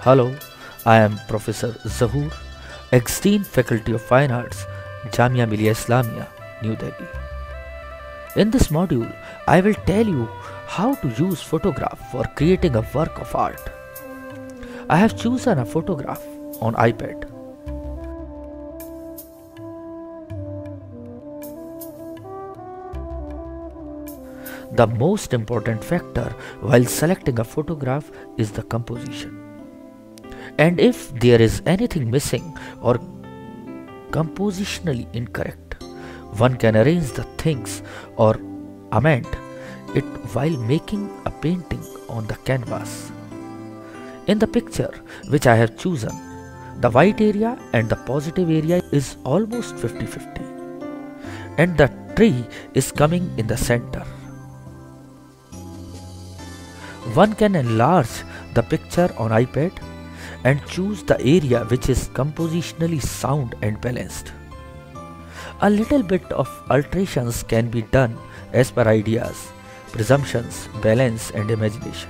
Hello, I am Professor Zahoor, ex-Dean Faculty of Fine Arts, Jamia Millia Islamia, New Delhi. In this module, I will tell you how to use photograph for creating a work of art. I have chosen a photograph on iPad. The most important factor while selecting a photograph is the composition. And if there is anything missing or compositionally incorrect, one can arrange the things or amend it while making a painting on the canvas. In the picture which I have chosen, the white area and the positive area is almost 50-50, and the tree is coming in the center. One can enlarge the picture on iPad and choose the area which is compositionally sound and balanced. A little bit of alterations can be done as per ideas, presumptions, balance and imagination.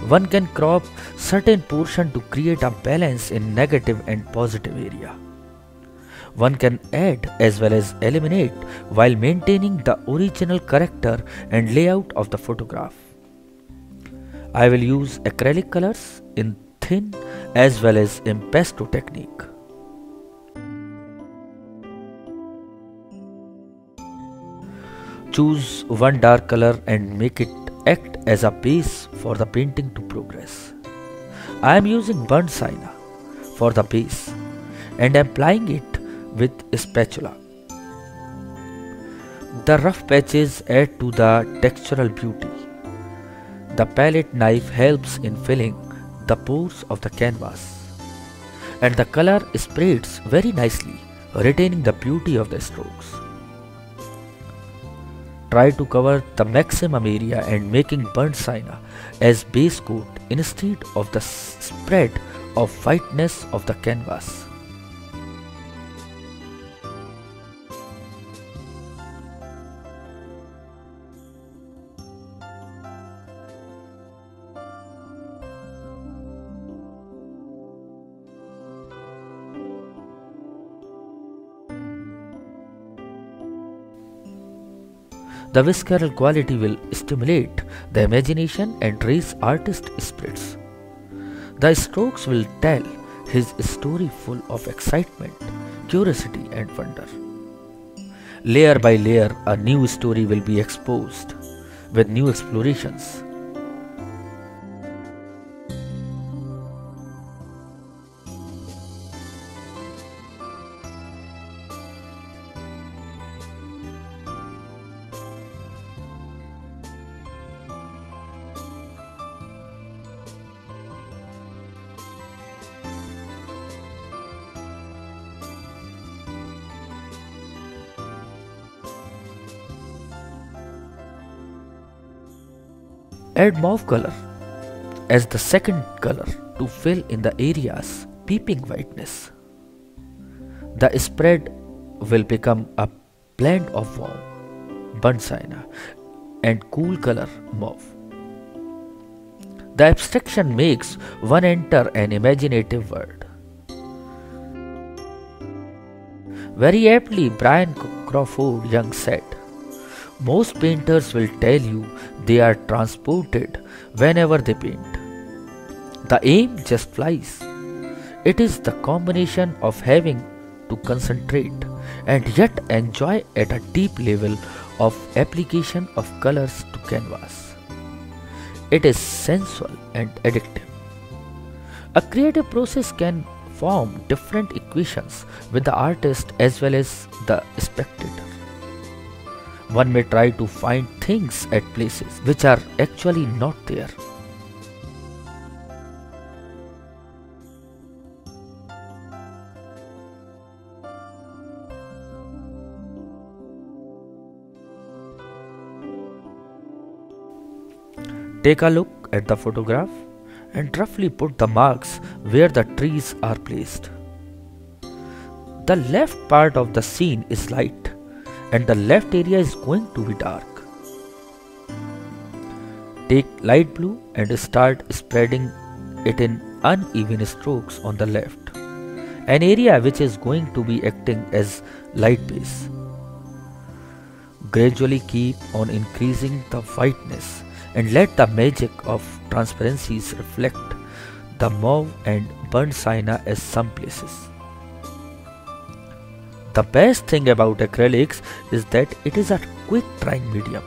One can crop certain portion to create a balance in negative and positive area. One can add as well as eliminate while maintaining the original character and layout of the photograph. I will use acrylic colors in thin as well as impasto technique. Choose one dark color and make it act as a base for the painting to progress. I am using burnt sienna for the base and applying it with a spatula. The rough patches add to the textural beauty. The palette knife helps in filling the pores of the canvas, and the color spreads very nicely, retaining the beauty of the strokes. Try to cover the maximum area and making burnt sienna as base coat instead of the spread of whiteness of the canvas. The visceral quality will stimulate the imagination and raise artist spirits. The strokes will tell his story full of excitement, curiosity and wonder. Layer by layer, a new story will be exposed with new explorations. Add mauve color as the second color to fill in the areas peeping whiteness. The spread will become a blend of warm burnt sienna and cool color mauve. The abstraction makes one enter an imaginative world. Very aptly, Brian Crawford Young said, "Most painters will tell you they are transported whenever they paint. The aim just flies. It is the combination of having to concentrate and yet enjoy at a deep level of application of colors to canvas. It is sensual and addictive. A creative process can form different equations with the artist as well as the spectator. One may try to find things at places which are actually not there. Take a look at the photograph and roughly put the marks where the trees are placed. The left part of the scene is light and the left area is going to be dark. Take light blue and start spreading it in uneven strokes on the left, an area which is going to be acting as light base. Gradually keep on increasing the whiteness and let the magic of transparencies reflect the mauve and burnt sienna as some places. The best thing about acrylics is that it is a quick drying medium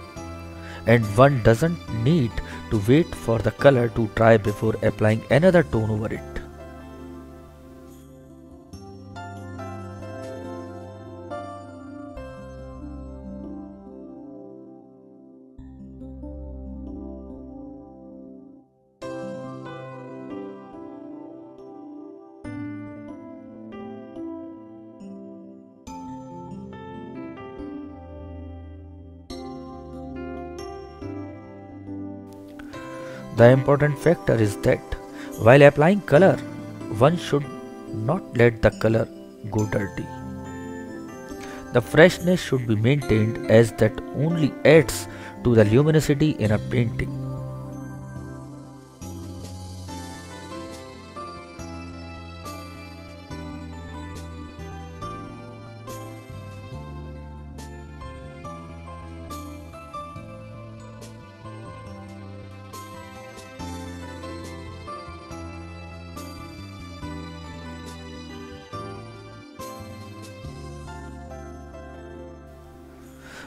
and one doesn't need to wait for the color to dry before applying another tone over it. The important factor is that while applying color, one should not let the color go dirty. The freshness should be maintained as that only adds to the luminosity in a painting.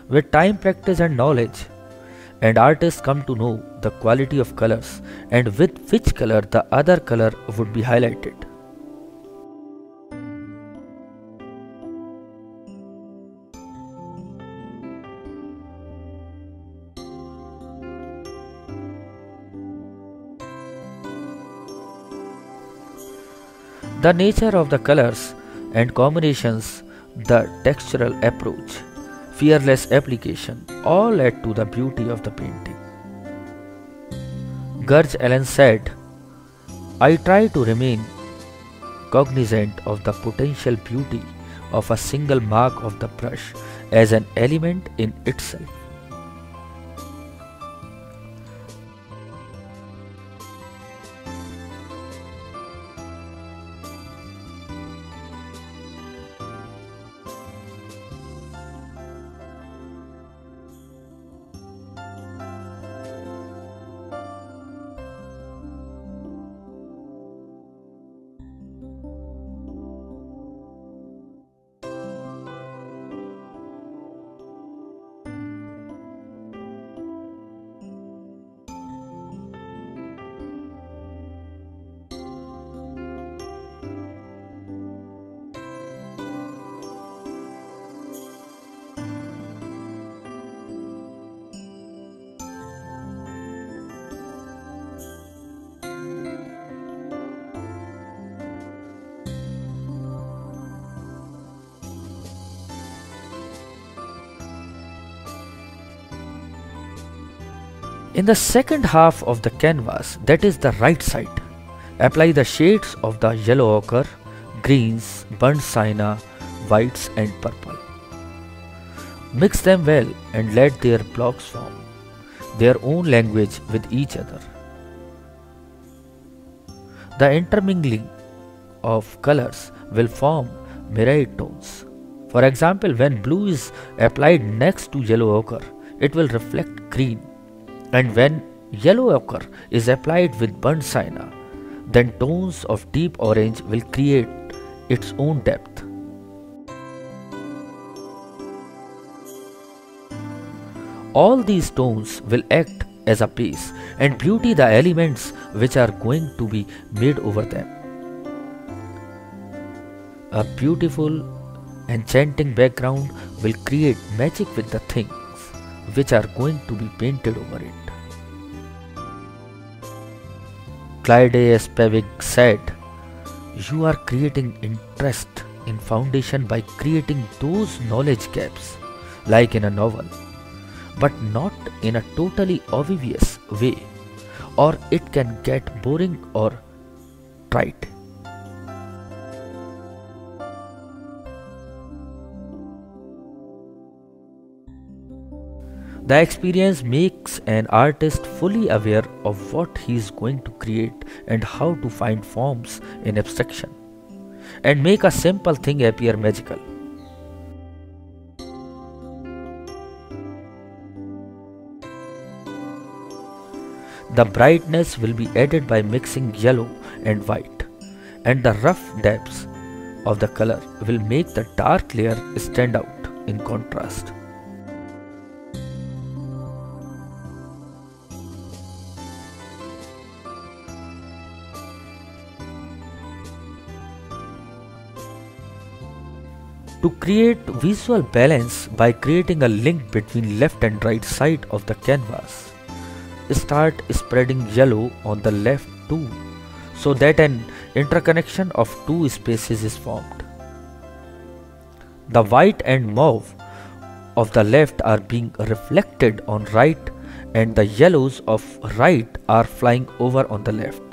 With time, practice and knowledge, and artists come to know the quality of colors and with which color the other color would be highlighted. The nature of the colors and combinations, the textural approach, fearless application, all add to the beauty of the painting. Gurj Allen said, "I try to remain cognizant of the potential beauty of a single mark of the brush as an element in itself." In the second half of the canvas, that is the right side, apply the shades of the yellow ochre, greens, burnt sienna, whites and purple. Mix them well and let their blocks form their own language with each other. The intermingling of colors will form myriad tones. For example, when blue is applied next to yellow ochre, it will reflect green. And when yellow ochre is applied with burnt sienna, then tones of deep orange will create its own depth. All these tones will act as a base and beauty the elements which are going to be made over them. A beautiful, enchanting background will create magic with the things which are going to be painted over it. Clyde Spivak said, "You are creating interest in foundation by creating those knowledge gaps, like in a novel, but not in a totally obvious way, or it can get boring or trite." The experience makes an artist fully aware of what he is going to create and how to find forms in abstraction and make a simple thing appear magical. The brightness will be added by mixing yellow and white, and the rough depths of the color will make the dark layer stand out in contrast. To create visual balance by creating a link between left and right side of the canvas, start spreading yellow on the left too, so that an interconnection of two spaces is formed. The white and mauve of the left are being reflected on right, and the yellows of right are flying over on the left.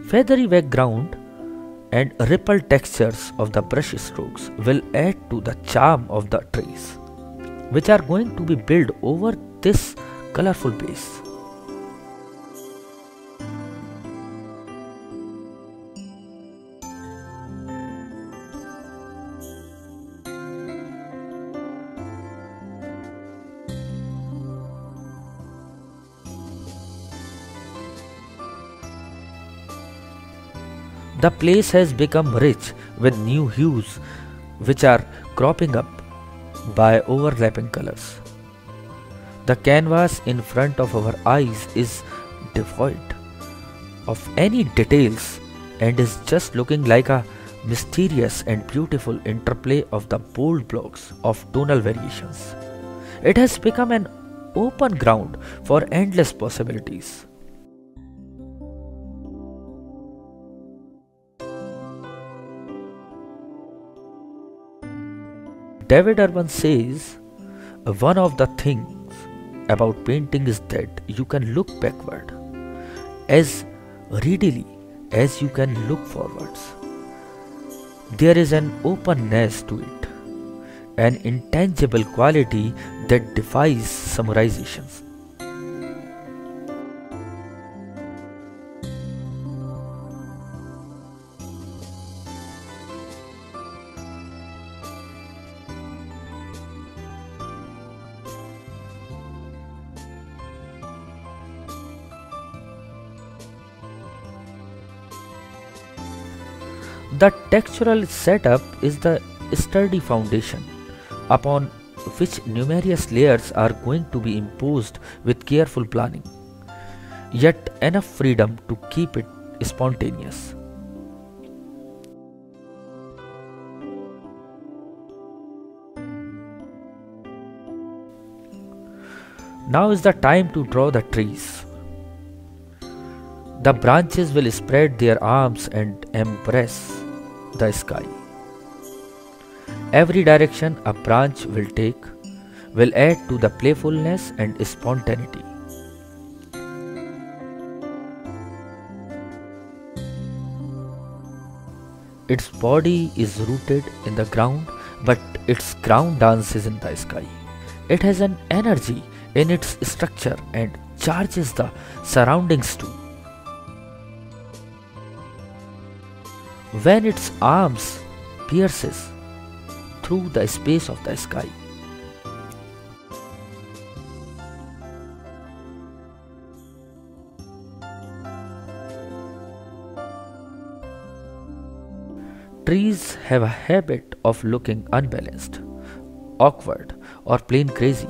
Feathery background and ripple textures of the brush strokes will add to the charm of the trees, which are going to be built over this colorful base. The place has become rich with new hues which are cropping up by overlapping colors. The canvas in front of our eyes is devoid of any details and is just looking like a mysterious and beautiful interplay of the bold blocks of tonal variations. It has become an open ground for endless possibilities. David Urban says, one of the things about painting is that you can look backward as readily as you can look forwards. There is an openness to it, an intangible quality that defies summarizations. The textural setup is the sturdy foundation upon which numerous layers are going to be imposed with careful planning, yet enough freedom to keep it spontaneous. Now is the time to draw the trees. The branches will spread their arms and embrace the sky. Every direction a branch will take will add to the playfulness and spontaneity. Its body is rooted in the ground, but its ground dances in the sky. It has an energy in its structure and charges the surroundings too. When its arms pierces through the space of the sky, trees have a habit of looking unbalanced, awkward, or plain crazy.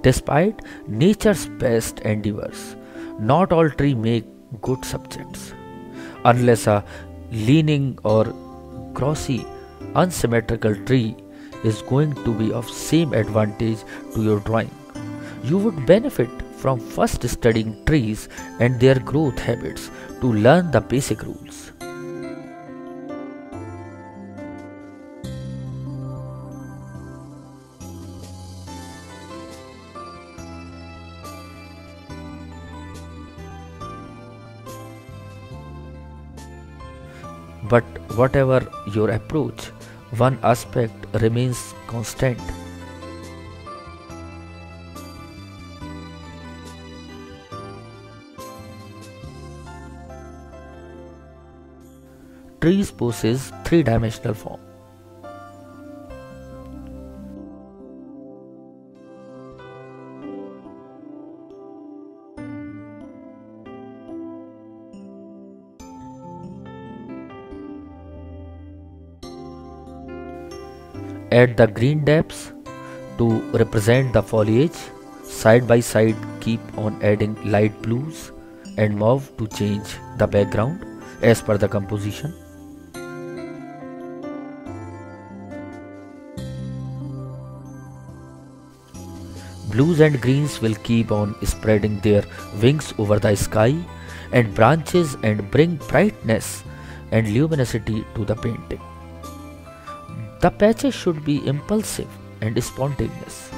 Despite nature's best endeavors, not all trees make good subjects, unless a leaning or glossy, unsymmetrical tree is going to be of same advantage to your drawing. You would benefit from first studying trees and their growth habits to learn the basic rules. But whatever your approach, one aspect remains constant. trees possess three-dimensional form. Add the green depths to represent the foliage. Side by side, keep on adding light blues and mauve to change the background as per the composition. Blues and greens will keep on spreading their wings over the sky and branches and bring brightness and luminosity to the painting. The patches should be impulsive and spontaneous.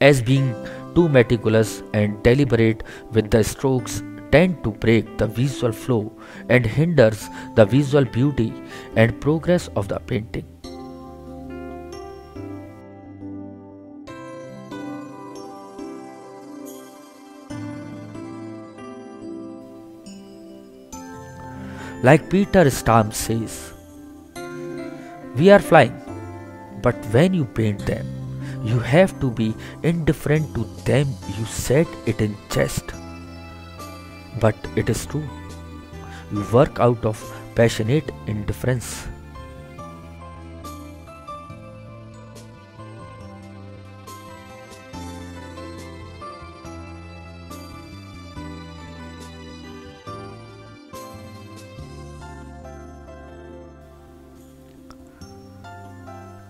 As being too meticulous and deliberate with the strokes tend to break the visual flow and hinders the visual beauty and progress of the painting. Like Peter Stamp says, we are flying, but when you paint them, you have to be indifferent to them. You said it in jest. But it is true. You work out of passionate indifference.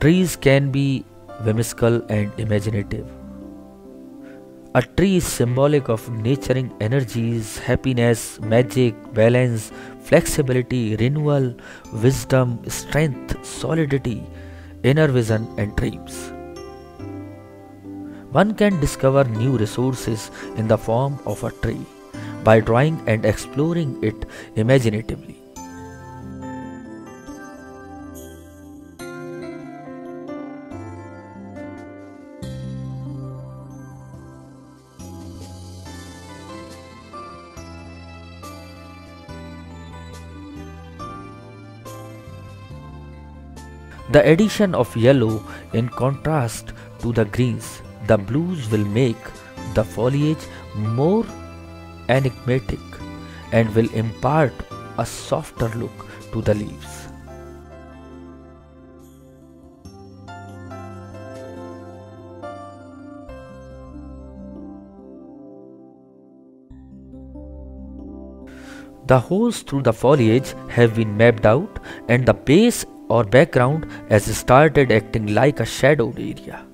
Trees can be whimsical and imaginative. A tree is symbolic of nurturing energies, happiness, magic, balance, flexibility, renewal, wisdom, strength, solidity, inner vision, and dreams. One can discover new resources in the form of a tree by drawing and exploring it imaginatively. The addition of yellow in contrast to the greens, the blues will make the foliage more enigmatic and will impart a softer look to the leaves. The holes through the foliage have been mapped out and the base or background has started acting like a shadowed area.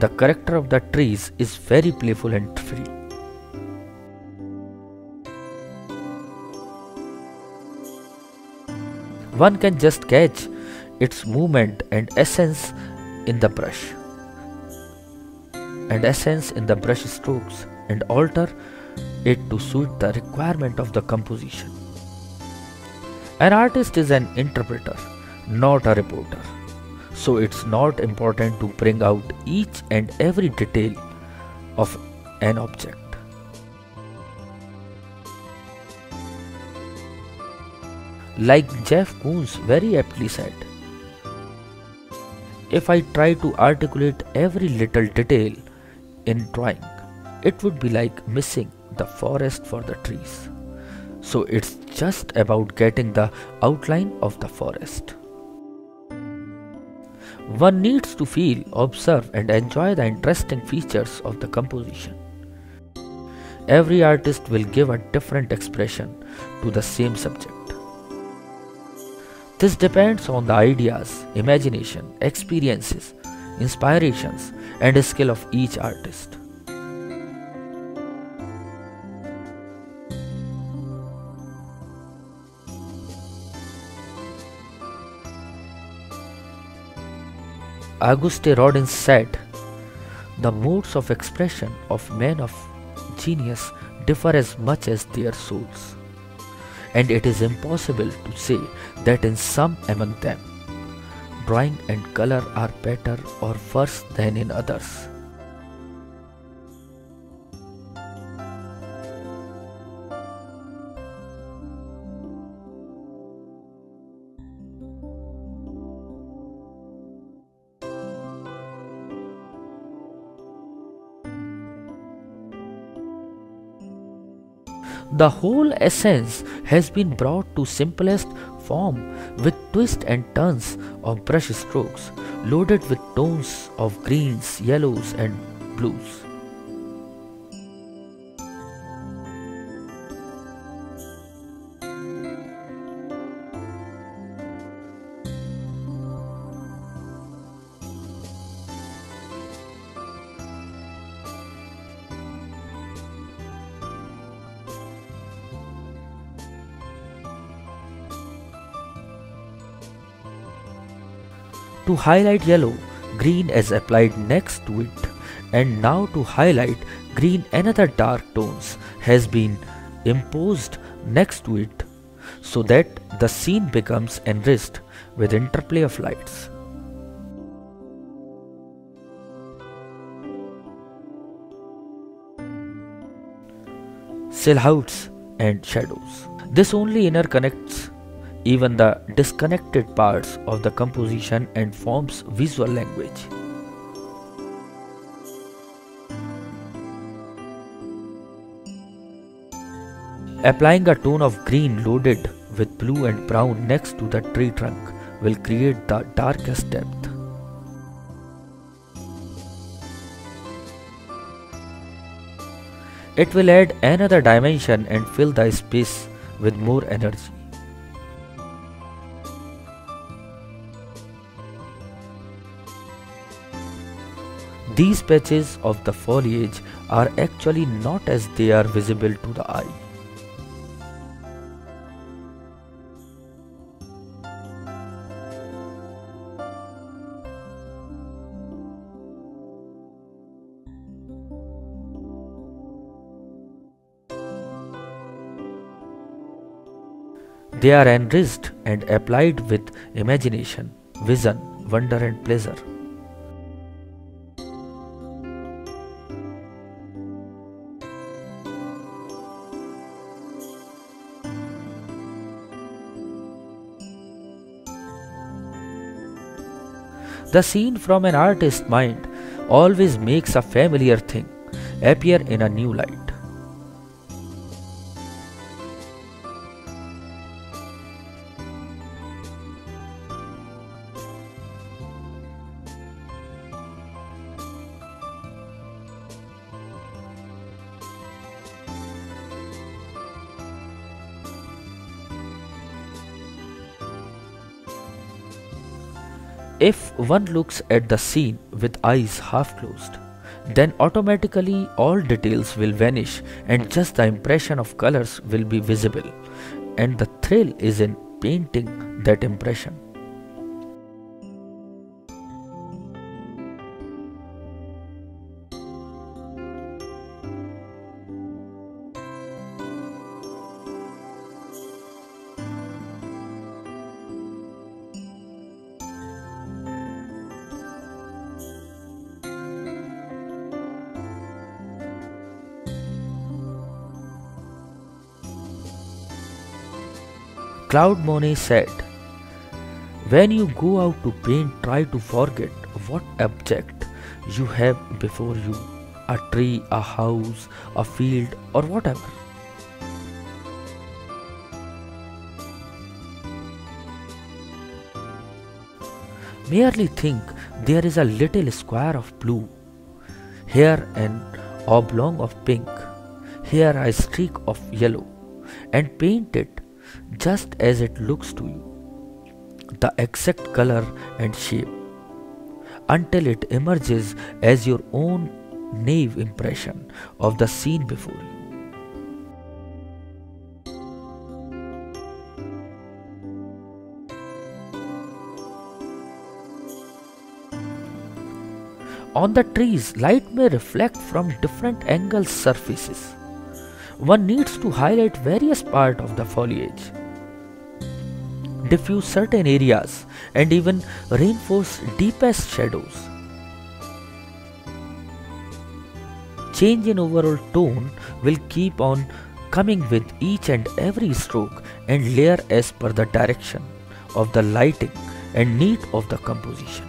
The character of the trees is very playful and free. One can just catch its movement and essence in the brush strokes and alter it to suit the requirement of the composition. An artist is an interpreter, not a reporter. So it's not important to bring out each and every detail of an object. Like Jeff Koons very aptly said, if I try to articulate every little detail in drawing, it would be like missing the forest for the trees. So it's just about getting the outline of the forest. One needs to feel, observe and enjoy the interesting features of the composition. Every artist will give a different expression to the same subject. This depends on the ideas, imagination, experiences, inspirations and skill of each artist. Auguste Rodin said, the modes of expression of men of genius differ as much as their souls, and it is impossible to say that in some among them, drawing and color are better or worse than in others. The whole essence has been brought to simplest form with twists and turns of brush strokes, loaded with tones of greens, yellows, and blues. To highlight yellow, green is applied next to it, and now to highlight green another dark tones has been imposed next to it, so that the scene becomes enriched with interplay of lights. Silhouettes and shadows. This only interconnects even the disconnected parts of the composition and forms visual language. Applying a tone of green loaded with blue and brown next to the tree trunk will create the darkest depth. It will add another dimension and fill the space with more energy. These patches of the foliage are actually not as they are visible to the eye. They are enriched and applied with imagination, vision, wonder and pleasure. The scene from an artist's mind always makes a familiar thing appear in a new light. If one looks at the scene with eyes half closed, then automatically all details will vanish and just the impression of colors will be visible, and the thrill is in painting that impression. Claude Monet said, "When you go out to paint, try to forget what object you have before you, a tree, a house, a field, or whatever. Merely think there is a little square of blue, here an oblong of pink, here a streak of yellow, and paint it just as it looks to you, the exact color and shape, until it emerges as your own naive impression of the scene before you. On the trees, light may reflect from different angles surfaces. One needs to highlight various parts of the foliage, diffuse certain areas, and even reinforce deepest shadows. Change in overall tone will keep on coming with each and every stroke and layer as per the direction of the lighting and need of the composition.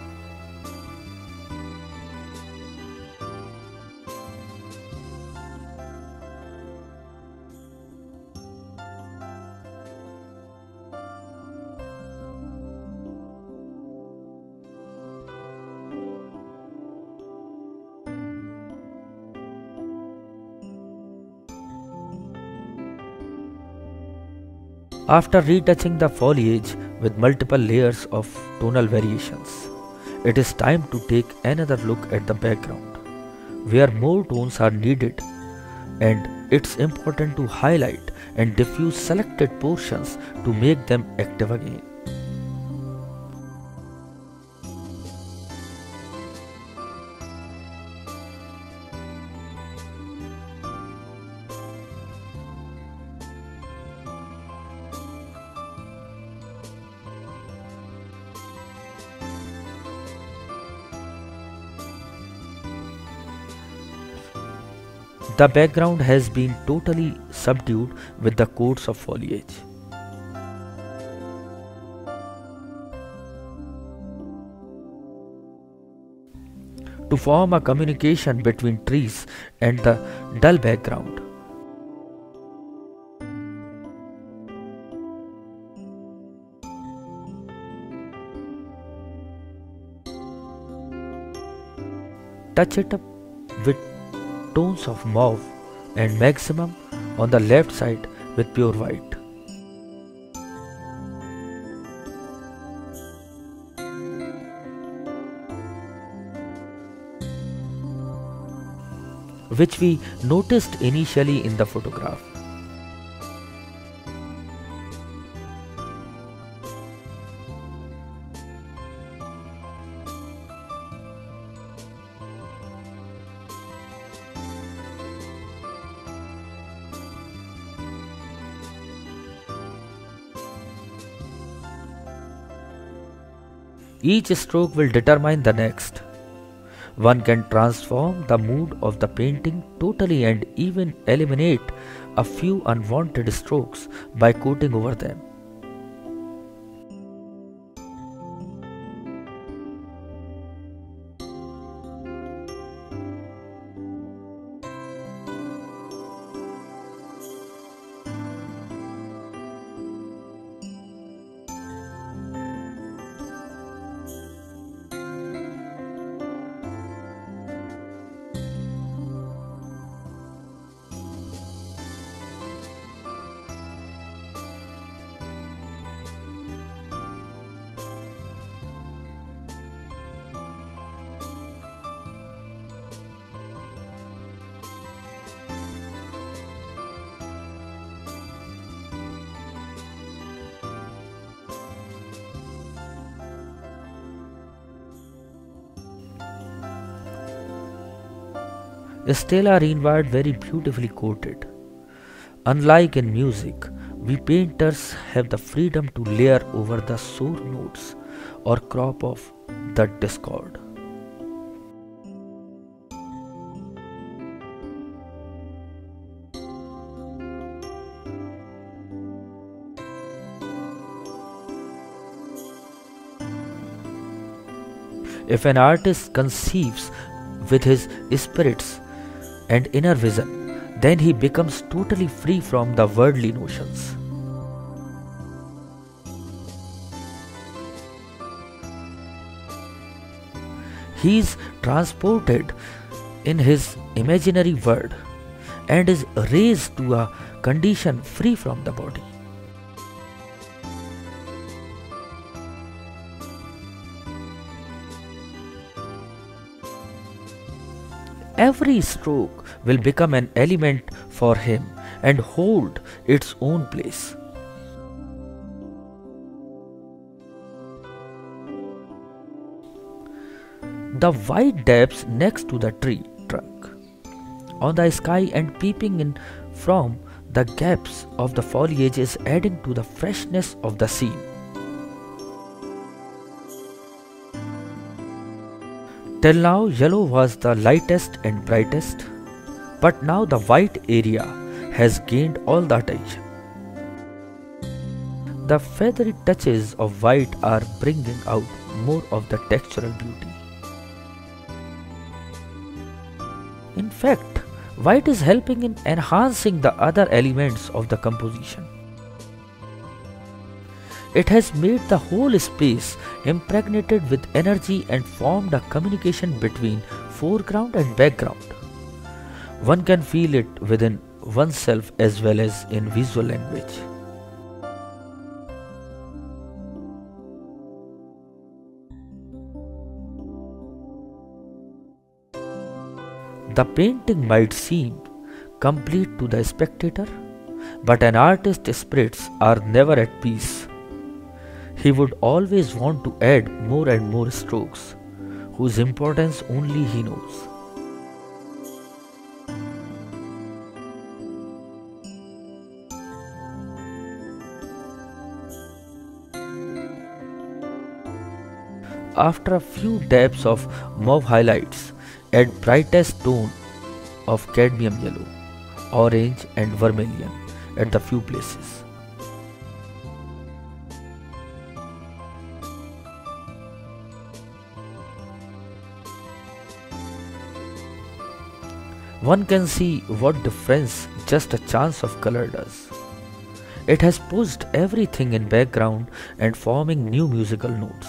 After retouching the foliage with multiple layers of tonal variations, it is time to take another look at the background, where more tones are needed, and it's important to highlight and diffuse selected portions to make them active again. The background has been totally subdued with the coats of foliage. To form a communication between trees and the dull background, touch it up with tones of mauve and maximum on the left side with pure white. Which we noticed initially in the photograph. Each stroke will determine the next. One can transform the mood of the painting totally and even eliminate a few unwanted strokes by coating over them. Still are inward very beautifully coated. Unlike in music, we painters have the freedom to layer over the sore notes or crop off the discord. If an artist conceives with his spirits and inner vision, then he becomes totally free from the worldly notions. He is transported in his imaginary world and is raised to a condition free from the body. Every stroke will become an element for him and hold its own place. The white depths next to the tree trunk, on the sky and peeping in from the gaps of the foliage is adding to the freshness of the scene. Till now, yellow was the lightest and brightest, but now the white area has gained all the attention. The feathery touches of white are bringing out more of the textural beauty. In fact, white is helping in enhancing the other elements of the composition. It has made the whole space impregnated with energy and formed a communication between foreground and background. One can feel it within oneself as well as in visual language. The painting might seem complete to the spectator, but an artist's spirits are never at peace. He would always want to add more and more strokes, whose importance only he knows. After a few dabs of mauve highlights, add brightest tone of cadmium yellow, orange and vermilion at the few places. One can see what difference just a chance of color does. It has pushed everything in background and forming new musical notes.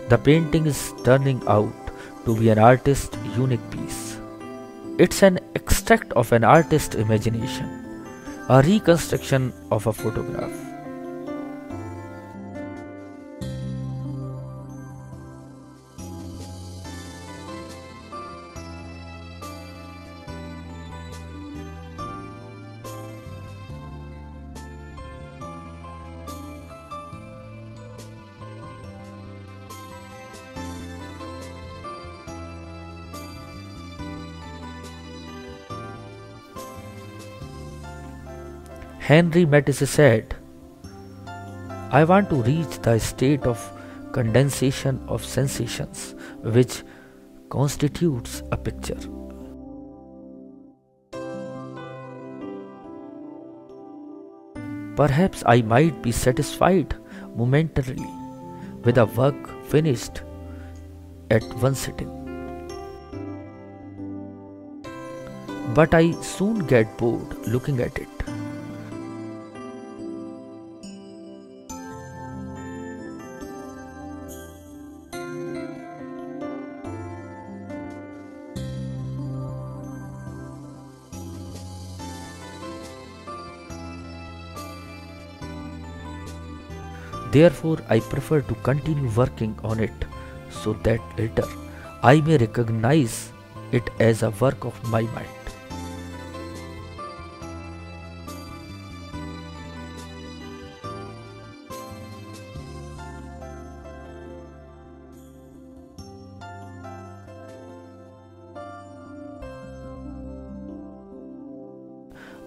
The painting is turning out to be an artist's unique piece. It's an extract of an artist's imagination, a reconstruction of a photograph. Henry Matisse said, "I want to reach the state of condensation of sensations which constitutes a picture." Perhaps I might be satisfied momentarily with a work finished at one sitting, but I soon get bored looking at it. Therefore, I prefer to continue working on it so that later I may recognize it as a work of my mind.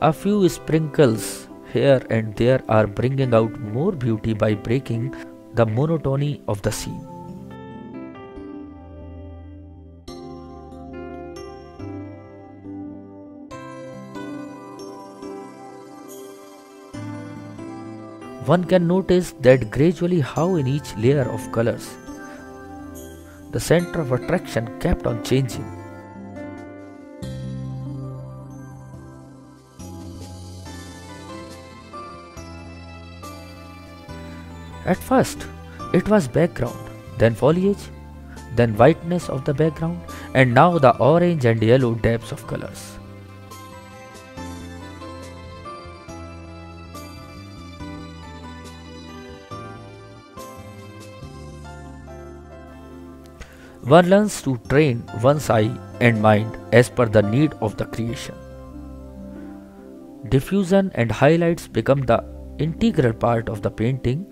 A few sprinkles here and there are bringing out more beauty by breaking the monotony of the scene. One can notice that gradually how in each layer of colors the center of attraction kept on changing. At first, it was background, then foliage, then whiteness of the background, and now the orange and yellow depths of colors. One learns to train one's eye and mind as per the need of the creation. Diffusion and highlights become the integral part of the painting.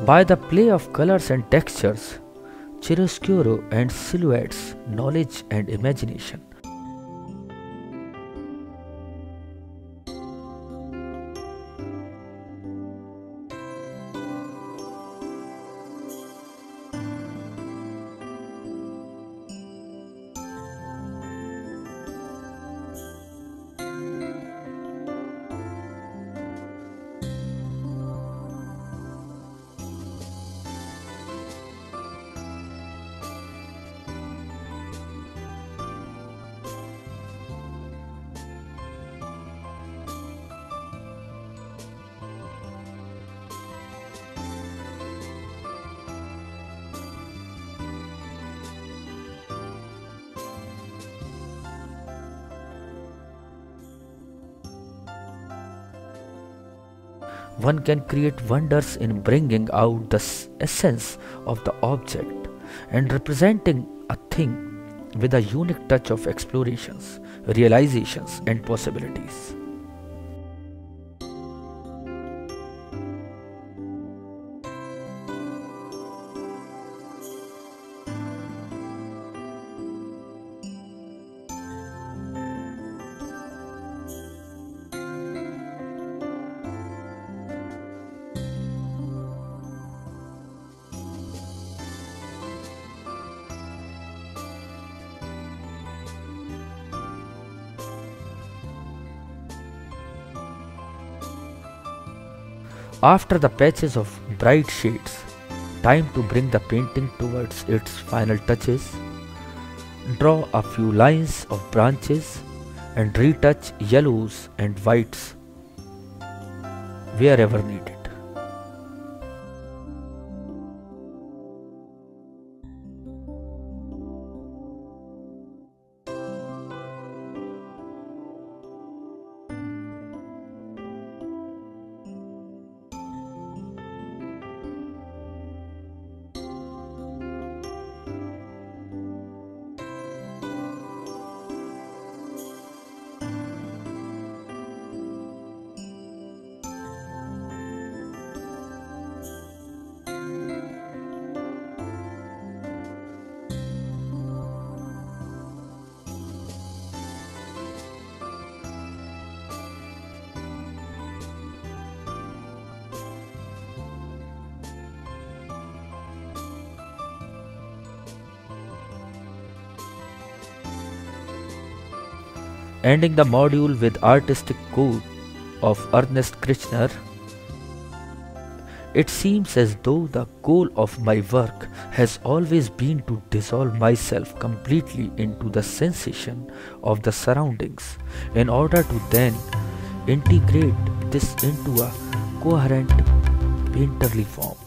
By the play of colors and textures, chiaroscuro and silhouettes, knowledge and imagination. One can create wonders in bringing out the essence of the object and representing a thing with a unique touch of explorations, realizations, and possibilities. After the patches of bright shades, time to bring the painting towards its final touches. Draw a few lines of branches and retouch yellows and whites wherever needed. Ending the module with artistic quote of Ernest Kirchner, "It seems as though the goal of my work has always been to dissolve myself completely into the sensation of the surroundings in order to then integrate this into a coherent painterly form."